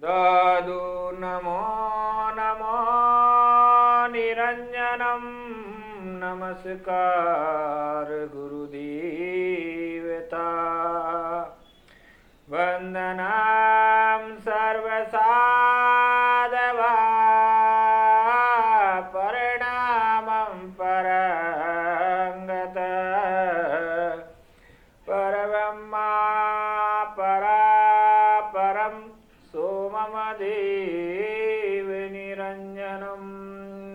साधु नमो नमो निरंजनम नमस्कार गुरुदेवता वंदनाम सर्वसाधवा परिणामं परंगत परब्रह्मा परापरं सोममदेव निरंजनं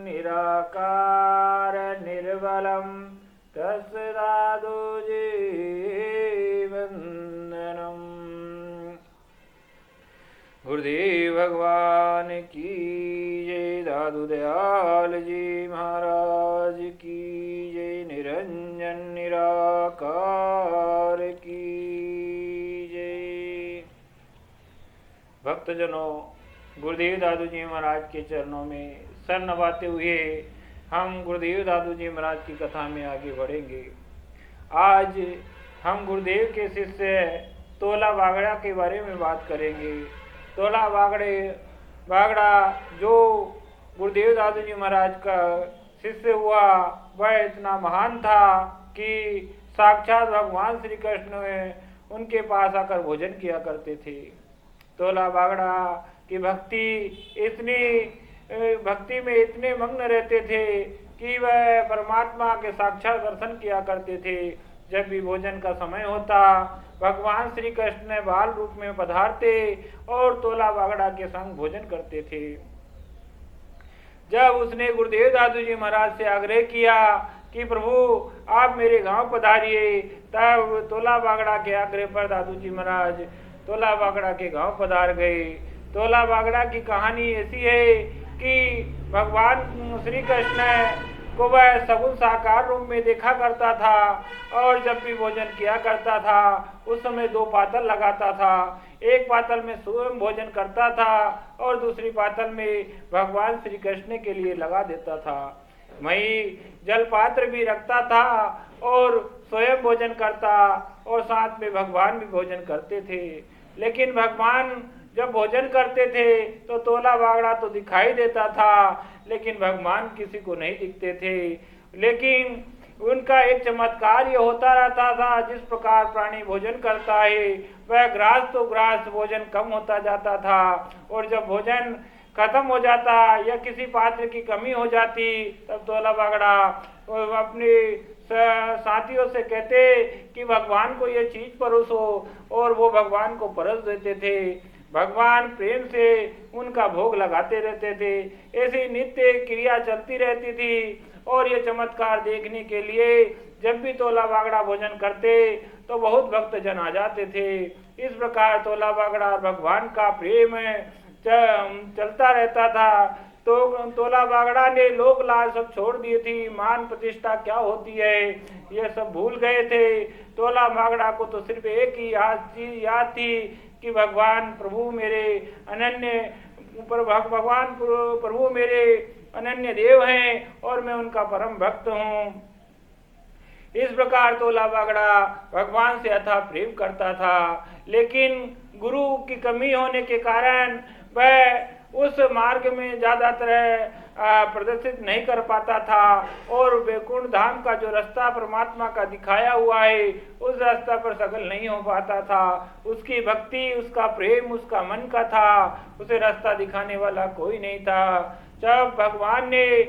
निराकार निर्बलं तस्साधुजीवन्दनम्। गुरुदेव भगवान की जय, दादू दयाल जी महाराज की जय, निरंजन निराकार की जय। भक्तजनों, गुरुदेव दादू जी महाराज के चरणों में सर नवाते हुए हम गुरुदेव दादू जी महाराज की कथा में आगे बढ़ेंगे। आज हम गुरुदेव के शिष्य तोला बागड़ा के बारे में बात करेंगे। तोला बागड़ा जो गुरुदेव दादू जी महाराज का शिष्य हुआ, वह इतना महान था कि साक्षात भगवान श्री कृष्ण उनके पास आकर भोजन किया करते थे। तोला बागड़ा की भक्ति में इतने मग्न रहते थे कि वह परमात्मा के साक्षात दर्शन किया करते थे। जब भी भोजन का समय होता, भगवान श्री कृष्ण बाल रूप में पधारते और तोला बागड़ा के संग भोजन करते थे। जब उसने गुरुदेव दादू जी महाराज से आग्रह किया कि प्रभु आप मेरे गांव पधारिए, तब तोला बागड़ा के आग्रह पर दादू जी महाराज तोला बागड़ा के गांव पधार गए। तोला बागड़ा की कहानी ऐसी है कि भगवान श्री कृष्ण को वह सगुण साकार रूप में देखा करता था और जब भी भोजन किया करता था उस समय दो पातल लगाता था। एक पातल में स्वयं भोजन करता था और दूसरी पातल में भगवान श्री कृष्ण के लिए लगा देता था। वहीं जल पात्र भी रखता था और स्वयं भोजन करता और साथ में भगवान भी भोजन करते थे। लेकिन भगवान जब भोजन करते थे तो तोला बागड़ा तो दिखाई देता था, लेकिन भगवान किसी को नहीं दिखते थे। लेकिन उनका एक चमत्कार ये होता रहता था, जिस प्रकार प्राणी भोजन करता है वह ग्रास तो ग्रास भोजन कम होता जाता था, और जब भोजन खत्म हो जाता या किसी पात्र की कमी हो जाती तब तोला बागड़ा अपने साथियों से कहते कि भगवान को ये चीज परोसो, और वो भगवान को परस देते थे। भगवान प्रेम से उनका भोग लगाते रहते थे। ऐसी नित्य क्रिया चलती रहती थी और ये चमत्कार देखने के लिए जब भी तोला बागड़ा भोजन करते तो बहुत भक्त जन आ जाते थे। इस प्रकार तोला बागड़ा और भगवान का प्रेम चलता रहता था। तो तोला बागड़ा ने लोक लाज सब छोड़ दी थी, मान प्रतिष्ठा क्या होती है ये सब भूल गए थे। तोला बागड़ा को तो सिर्फ एक ही याद थी कि भगवान प्रभु मेरे अनन्य देव हैं और मैं उनका परम भक्त हूँ। इस प्रकार तोला बागड़ा भगवान से अथाह प्रेम करता था, लेकिन गुरु की कमी होने के कारण वह उस मार्ग में ज्यादातर प्रदर्शित नहीं कर पाता था, और वैकुंठ धाम का जो रास्ता परमात्मा का दिखाया हुआ है उस रास्ता पर सफल नहीं हो पाता था। उसकी भक्ति, उसका प्रेम, उसका मन का था, उसे रास्ता दिखाने वाला कोई नहीं था। जब भगवान ने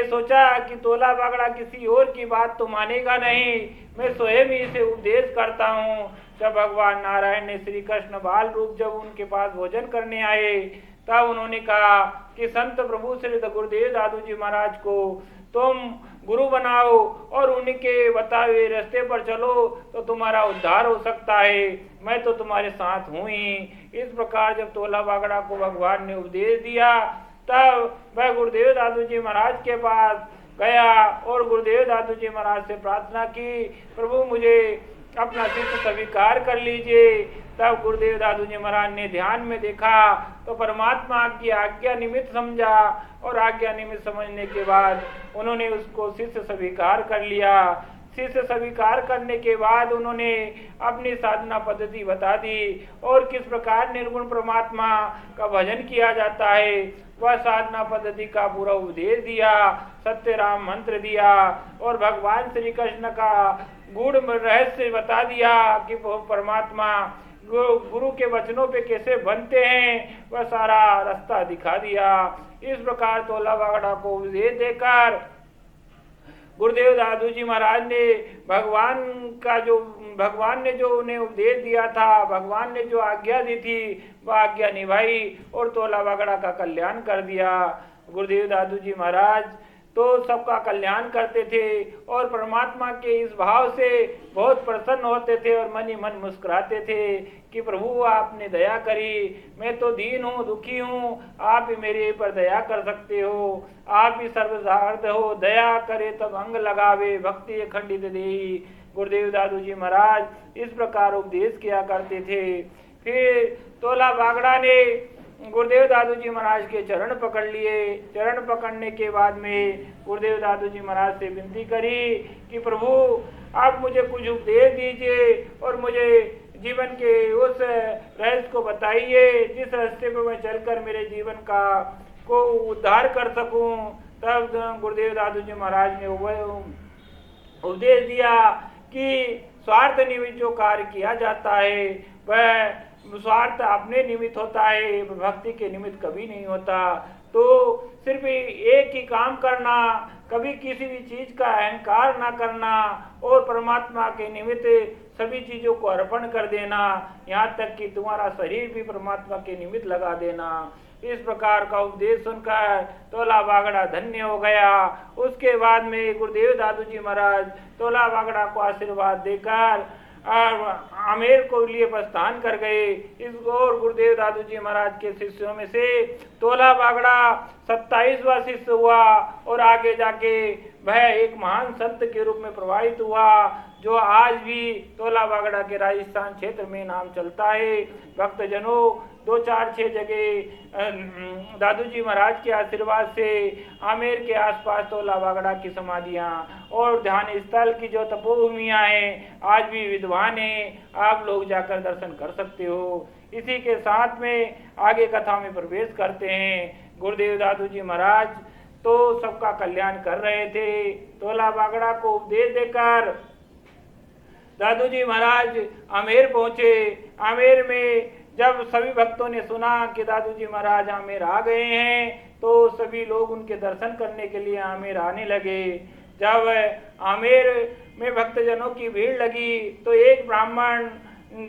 सोचा कि तोला बागड़ा किसी और की बात तो मानेगा नहीं, मैं स्वयं ही इसे उपदेश करता हूँ। जब भगवान नारायण ने श्री कृष्ण बाल रूप जब उनके पास भोजन करने आए तब उन्होंने कहा कि संत प्रभु श्री गुरुदेव दादू जी महाराज को तुम गुरु बनाओ और उनके बताए हुए रास्ते पर चलो तो तुम्हारा उद्धार हो सकता है, मैं तो तुम्हारे साथ हूँ ही। इस प्रकार जब तोला बागड़ा को भगवान ने उपदेश दिया तब वह गुरुदेव दादू जी महाराज के पास गया और गुरुदेव दादू जी महाराज से प्रार्थना की, प्रभु मुझे अपना शिष्य स्वीकार कर लीजिए। तब गुरुदेव दादू जी महाराज ने ध्यान में देखा तो परमात्मा की आज्ञा निमित्त समझा, और आज्ञा निमित्त समझने के बाद उन्होंने उसको शिष्य स्वीकार कर लिया। शिष्य स्वीकार करने के बाद उन्होंने अपनी साधना पद्धति बता दी और किस प्रकार निर्गुण परमात्मा का भजन किया जाता है वह साधना पद्धति का पूरा उपदेश दिया, सत्य राम मंत्र दिया और भगवान श्री कृष्ण का गूढ़ रहस्य बता दिया कि परमात्मा गुरु के वचनों पे कैसे बनते हैं, वह सारा रास्ता दिखा दिया। इस प्रकार तोला बागड़ा को उपदेश देकर गुरुदेव दादू जी महाराज ने भगवान ने जो उन्हें उपदेश दिया था, भगवान ने जो आज्ञा दी थी वह आज्ञा निभाई और तोला बागड़ा का कल्याण कर दिया। गुरुदेव दादू जी महाराज तो सबका कल्याण करते थे और परमात्मा के इस भाव से बहुत प्रसन्न होते थे और मन ही मन मुस्कुराते थे कि प्रभु आपने दया करी, मैं तो दीन हूँ, दुखी हूँ, आप ही मेरे पर दया कर सकते हो, आप ही सर्वसार्थ हो, दया करे तब अंग लगावे, भक्ति खंडित देही। गुरुदेव दादू जी महाराज इस प्रकार उपदेश किया करते थे। फिर तोला बागड़ा ने गुरुदेव दादू जी महाराज के चरण पकड़ लिए। चरण पकड़ने के बाद में गुरुदेव दादू जी महाराज से विनती करी कि प्रभु आप मुझे कुछ उपदेश दीजिए और मुझे जीवन के उस रहस्य को बताइए जिस रास्ते पर मैं चलकर मेरे जीवन को उद्धार कर सकूं। तब गुरुदेव दादू जी महाराज ने उपदेश दिया कि स्वार्थ निमित्त जो कार्य किया जाता है वह स्वार्थ अपने निमित्त होता है, भक्ति के निमित्त कभी नहीं होता। तो सिर्फ एक ही काम करना, कभी किसी भी चीज का अहंकार ना करना और परमात्मा के निमित्त सभी चीजों को अर्पण कर देना, यहाँ तक कि तुम्हारा शरीर भी परमात्मा के निमित्त लगा देना। इस प्रकार का उपदेश सुनकर तोला बागड़ा धन्य हो गया। उसके बाद में गुरुदेव दादू जी महाराज तोला बागड़ा को आशीर्वाद देकर आमेर को लिए प्रस्थान कर गए। इस और गुरुदेव दादू जी महाराज के शिष्यों में से तोला बागड़ा 27वां शिष्य हुआ और आगे जाके वह एक महान संत के रूप में प्रभावित हुआ, जो आज भी तोला बागड़ा के राजस्थान क्षेत्र में नाम चलता है। भक्तजनों 2, 4, 6 जगह दादू जी महाराज के आशीर्वाद से आमेर के आसपास तोला बागड़ा की समाधियां और ध्यान स्थल की जो तपोभूमियां हैं आज भी विद्वान हैं, आप लोग जाकर दर्शन कर सकते हो। इसी के साथ में आगे कथा में प्रवेश करते हैं। गुरुदेव दादू जी महाराज तो सबका कल्याण कर रहे थे। तोला बागड़ा को उपदेश देकर दादू जी महाराज आमेर पहुंचे। आमेर में जब सभी भक्तों ने सुना कि दादू जी महाराज आमेर आ गए हैं तो सभी लोग उनके दर्शन करने के लिए आमेर आने लगे। जब आमेर में भक्तजनों की भीड़ लगी तो एक ब्राह्मण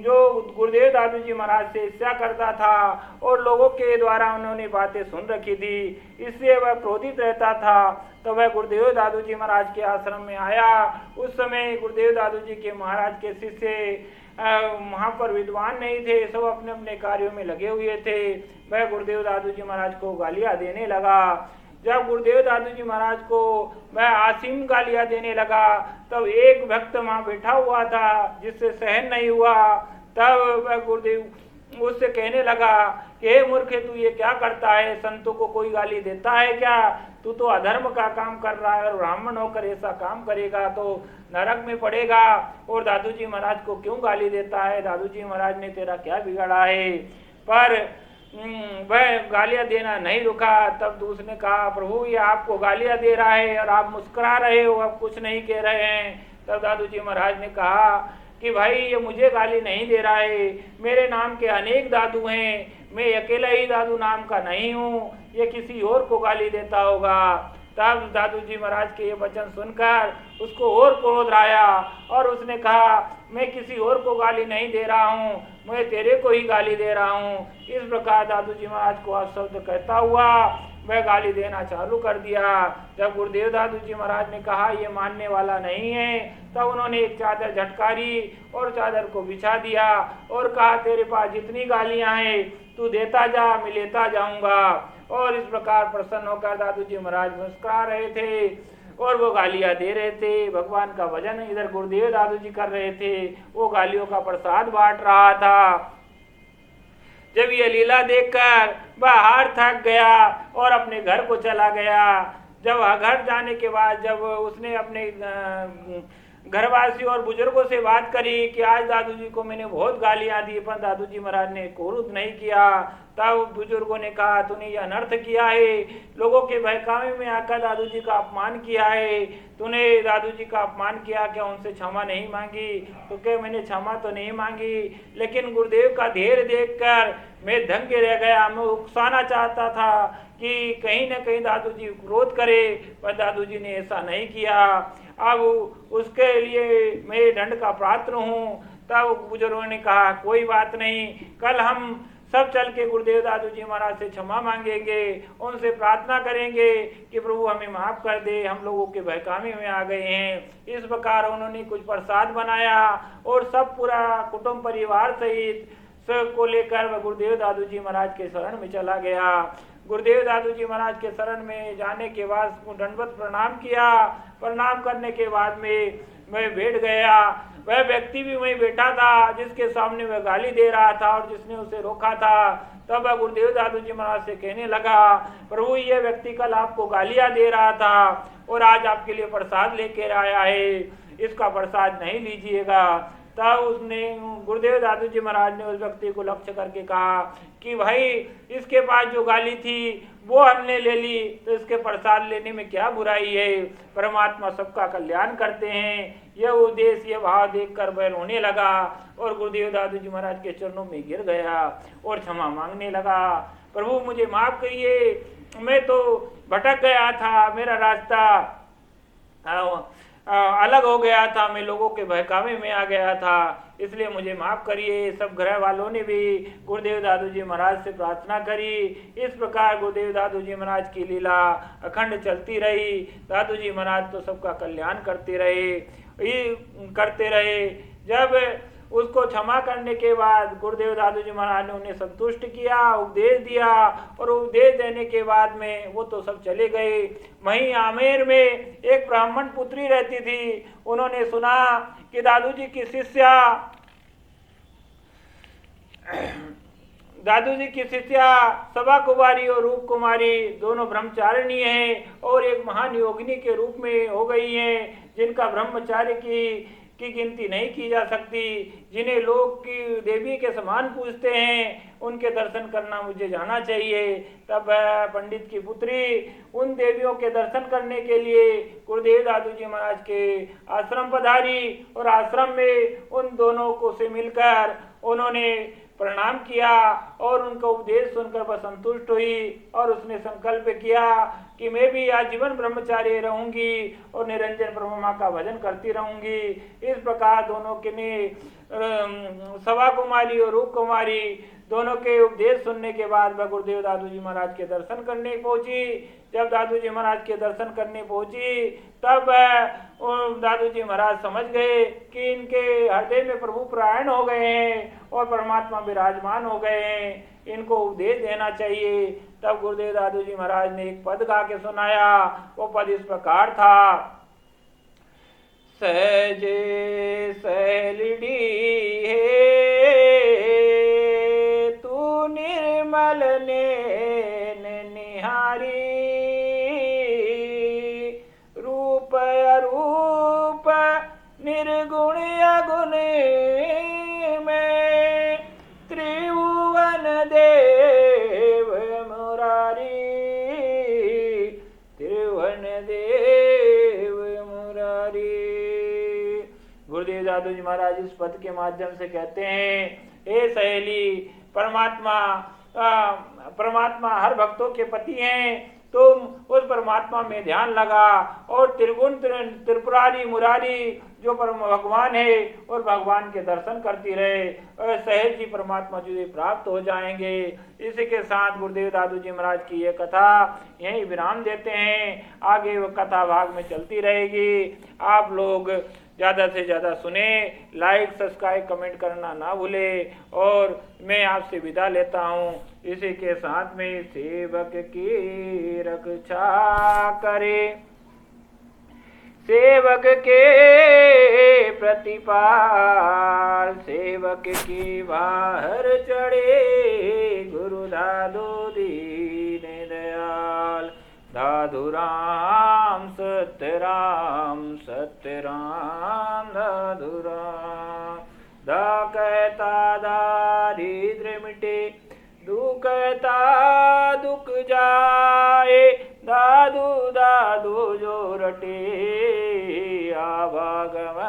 जो गुरुदेव दादू जी महाराज से ईर्ष्या करता था और लोगों के द्वारा उन्होंने बातें सुन रखी थी, इसलिए वह क्रोधित रहता था। तो वह गुरुदेव दादू जी महाराज के आश्रम में आया। उस समय गुरुदेव दादू जी के महाराज के शिष्य वहाँ पर विद्वान नहीं थे, सब अपने अपने कार्यों में लगे हुए थे। वह गुरुदेव दादू जी महाराज को गालियाँ देने लगा। जब गुरुदेव दादू जी महाराज को वह आसीम गालियाँ देने लगा तब एक भक्त वहाँ बैठा हुआ था जिससे सहन नहीं हुआ। तब वह गुरुदेव उससे कहने लगा कि हे मूर्ख, तू ये क्या करता है? संतों को कोई गाली देता है क्या? तू तो अधर्म का काम कर रहा है और ब्राह्मण होकर ऐसा काम करेगा तो नरक में पड़ेगा। और दादू जी महाराज को क्यों गाली देता है? दादू जी महाराज ने तेरा क्या बिगाड़ा है? पर वह गालियां देना नहीं रुका। तब उसने कहा, प्रभु ये आपको गालियां दे रहा है और आप मुस्कुरा रहे हो, आप कुछ नहीं कह रहे हैं। तब दादू जी महाराज ने कहा कि भाई ये मुझे गाली नहीं दे रहा है, मेरे नाम के अनेक दादू हैं, मैं अकेला ही दादू नाम का नहीं हूँ, ये किसी और को गाली देता होगा। तब दादू जी महाराज के ये वचन सुनकर उसको और क्रोध आया और उसने कहा मैं किसी और को गाली नहीं दे रहा हूँ, मैं तेरे को ही गाली दे रहा हूँ। इस प्रकार दादू जी महाराज को अपशब्द कहता हुआ वह गाली देना चालू कर दिया। जब गुरुदेव दादू जी महाराज ने कहा ये मानने वाला नहीं है, तब उन्होंने एक चादर झटकारी और चादर को बिछा दिया और कहा तेरे पास जितनी गालियां हैं तू देता जा, मैं लेता जाऊंगा। और इस प्रकार प्रसन्न होकर दादू जी महाराज मुस्कुरा रहे थे और वो गालियां दे रहे थे। भगवान का भजन इधर गुरुदेव दादू जी कर रहे थे, वो गालियों का प्रसाद बांट रहा था। जब ये लीला देखकर वह हार थक गया और अपने घर को चला गया। जब घर जाने के बाद जब उसने अपने घरवासी और बुजुर्गों से बात करी कि आज दादू जी को मैंने बहुत गालियां दी, पर दादू जी महाराज ने क्रोध नहीं किया। तब बुजुर्गों ने कहा, तूने यह अनर्थ किया है, लोगों के बहकावे में आकर दादू जी का अपमान किया है, तूने दादू जी का अपमान किया, क्या उनसे क्षमा नहीं मांगी? तो क्या मैंने क्षमा तो नहीं मांगी, लेकिन गुरुदेव का धैर्य देखकर मैं दंग रह गया। मैं उकसाना चाहता था कि कहीं न कहीं दादू जी क्रोध करे, पर दादू जी ने ऐसा नहीं किया। अब उसके लिए मैं दंड का पात्र हूँ। तब बुजुर्गों ने कहा, कोई बात नहीं, कल हम सब चल के गुरुदेव दादू जी महाराज से क्षमा मांगेंगे, उनसे प्रार्थना करेंगे कि प्रभु हमें माफ कर दे, हम लोगों के बहकावे में आ गए हैं। इस प्रकार उन्होंने कुछ प्रसाद बनाया और सब पूरा कुटुंब परिवार सहित सबको लेकर वह गुरुदेव दादू जी महाराज के शरण में चला गया। गुरुदेव दादू जी महाराज के शरण में जाने के बाद दंडवत प्रणाम किया। प्रणाम करने के बाद में मैं बैठ गया। वह व्यक्ति भी वहीं बैठा था जिसके सामने वह गाली दे रहा था और जिसने उसे रोका था। तब वह गुरुदेव दादू जी महाराज से कहने लगा, प्रभु ये व्यक्ति कल आपको गालियां दे रहा था और आज आपके लिए प्रसाद लेकर आया है, इसका प्रसाद नहीं लीजिएगा। तब उसने गुरुदेव दादू जी महाराज ने उस व्यक्ति को लक्ष्य करके कहा कि भाई इसके पास जो गाली थी वो हमने ले ली, तो इसके प्रसाद लेने में क्या बुराई है? परमात्मा सबका कल्याण करते हैं। यह उद्देश्य यह भाव देखकर वह रोने लगा और गुरुदेव दादू जी महाराज के चरणों में गिर गया और क्षमा मांगने लगा। प्रभु मुझे माफ करिए, मैं तो भटक गया था, मेरा रास्ता अलग हो गया था, मैं लोगों के बहकावे में आ गया था, इसलिए मुझे माफ करिए। सब ग्रह वालों ने भी गुरुदेव दादू जी महाराज से प्रार्थना करी। इस प्रकार गुरुदेव दादू जी महाराज की लीला अखंड चलती रही। दादू जी महाराज तो सबका कल्याण करते रहे। जब उसको क्षमा करने के बाद गुरुदेव दादू जी महाराज ने उन्हें संतुष्ट किया, उपदेश दिया और उपदेश देने के बाद में वो तो सब चले गए। वहीं आमेर में एक ब्राह्मण पुत्री रहती थी। उन्होंने सुना कि दादू जी की शिष्या सभा कुमारी और रूप कुमारी दोनों ब्रह्मचारिणी हैं और एक महान योगिनी के रूप में हो गई हैं, जिनका ब्रह्मचार्य की गिनती नहीं की जा सकती, जिन्हें लोग की देवी के समान पूजते हैं, उनके दर्शन करना मुझे जाना चाहिए। तब पंडित की पुत्री उन देवियों के दर्शन करने के लिए गुरुदेव दादू जी महाराज के आश्रम पधारी और आश्रम में उन दोनों को से मिलकर उन्होंने प्रणाम किया और उनका उपदेश सुनकर वह संतुष्ट हुई और उसने संकल्प किया कि मैं भी आजीवन ब्रह्मचारी रहूंगी और निरंजन ब्रह्मा का भजन करती रहूंगी। इस प्रकार दोनों के ने सभा कुमारी और रूप कुमारी दोनों के उपदेश सुनने के बाद वह गुरुदेव दादू जी महाराज के दर्शन करने पहुंची। जब दादू जी महाराज के दर्शन करने पहुंची तब दादू जी महाराज समझ गए कि इनके हृदय में प्रभु प्रायण हो गए हैं और परमात्मा विराजमान हो गए हैं, इनको उपदेश देना चाहिए। तब गुरुदेव दादू जी महाराज ने एक पद गा के सुनाया। वो पद इस प्रकार था, सहजे सहलिडी है तू निर्मल नैन निहारी, रूप अरूप निर्गुण अगुण में त्रिभुवन देव मुरारी, त्रिभुवन देव मुरारी। गुरुदेव दादू जी महाराज इस पद के माध्यम से कहते हैं, हे सहेली, परमात्मा हर भक्तों के पति हैं, तुम उस परमात्मा में ध्यान लगा और त्रिगुण त्रिपुरारी मुरारी जो परम भगवान है और भगवान के दर्शन करती रहे और सहज ही परमात्मा तुझे प्राप्त हो जाएंगे। इसी के साथ गुरुदेव दादू जी महाराज की ये कथा यहीं विराम देते हैं। आगे वो कथा भाग में चलती रहेगी। आप लोग ज़्यादा से ज़्यादा सुने, लाइक सब्सक्राइब कमेंट करना ना भूले और मैं आपसे विदा लेता हूँ। इसी के साथ में सेवक की रक्षा करे, सेवक के प्रतिपाल, सेवक की बाहर चढ़े गुरु दादू दीन दयाल। दादू राम सत्य राम, सत्य राम धुरा दा कहता दारिद्र मिटे दुखता दुख जाए दादू दादू जो रटे आ भागवत